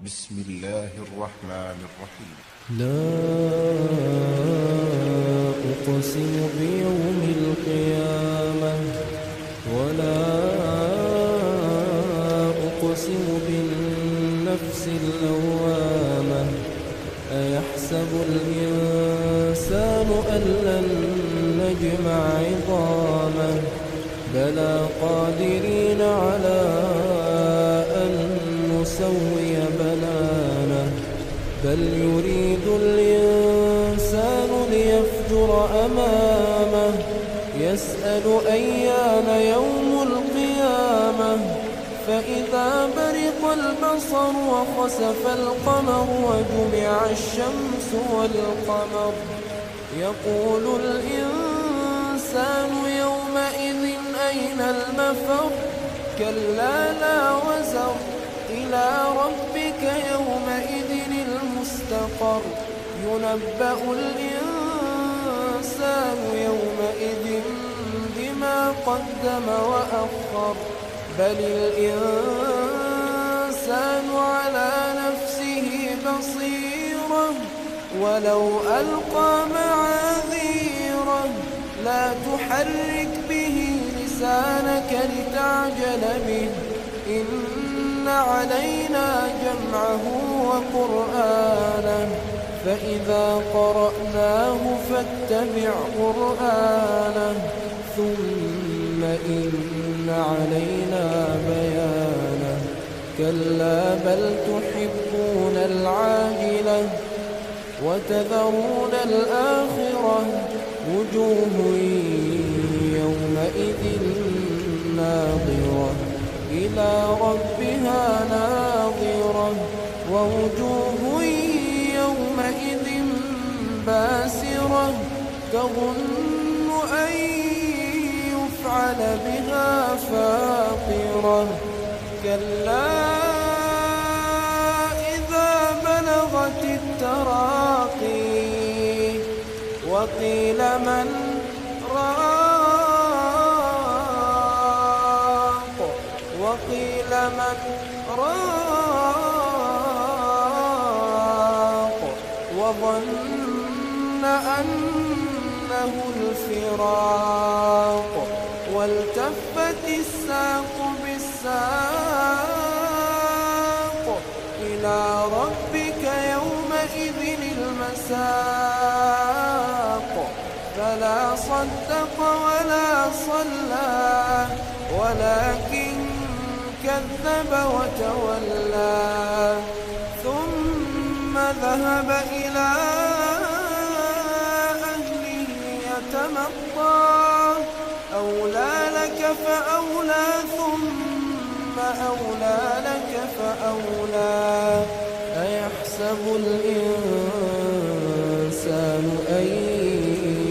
بسم الله الرحمن الرحيم. لا أقسم بيوم القيامة ولا أقسم بالنفس اللوامة. أيحسب الإنسان أن لن نجمع عظامه بلى قادرين على أن نسوي بنانه بل يريد الإنسان ليفجر أمامه يسأل أيان يوم القيامة فإذا برق البصر وخسف القمر وجمع الشمس والقمر يقول الإنسان يومئذ أين المفر كلا لا وزر إلى ربك يومئذ المستقر ينبأ الإنسان يومئذ بما قدم وأخر بل الإنسان على نفسه بصيرة ولو ألقى معاذيره لا تحرك به لسانك لتعجل به إن علينا جمعه وقرآنه فإذا قرأناه فاتبع قرآنه ثم إن علينا بيانه كلا بل تحبون العاجلة وتذرون الآخرة وجوه يومئذ ناظرة إلى ربها ناظرة ووجوه يومئذ باسرة تظن أن يفعل بها فاقرة كلا إذا بلغت التراقي وقيل من راق وقيل من راق وظن أنه الفراق والتفت الساق بالساق إلى ربك يومئذ المساق فلا صدق ولا صلى ولكن كذب وتولى ثم ذهب إلى أهله يتمطى أولى لك فأولى ثم أولى لك فأولى أيحسب الإنسان أن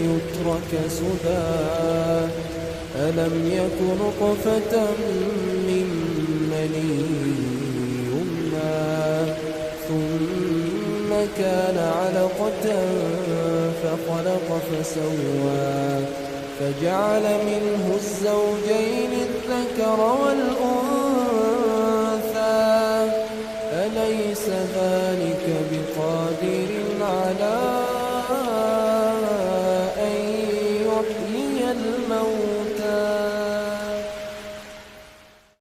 يترك سدى ألم يك نطفة من مني يمنى ثم كان علقة فخلق فسوى فجعل منه الزوجين الذكر والأنثى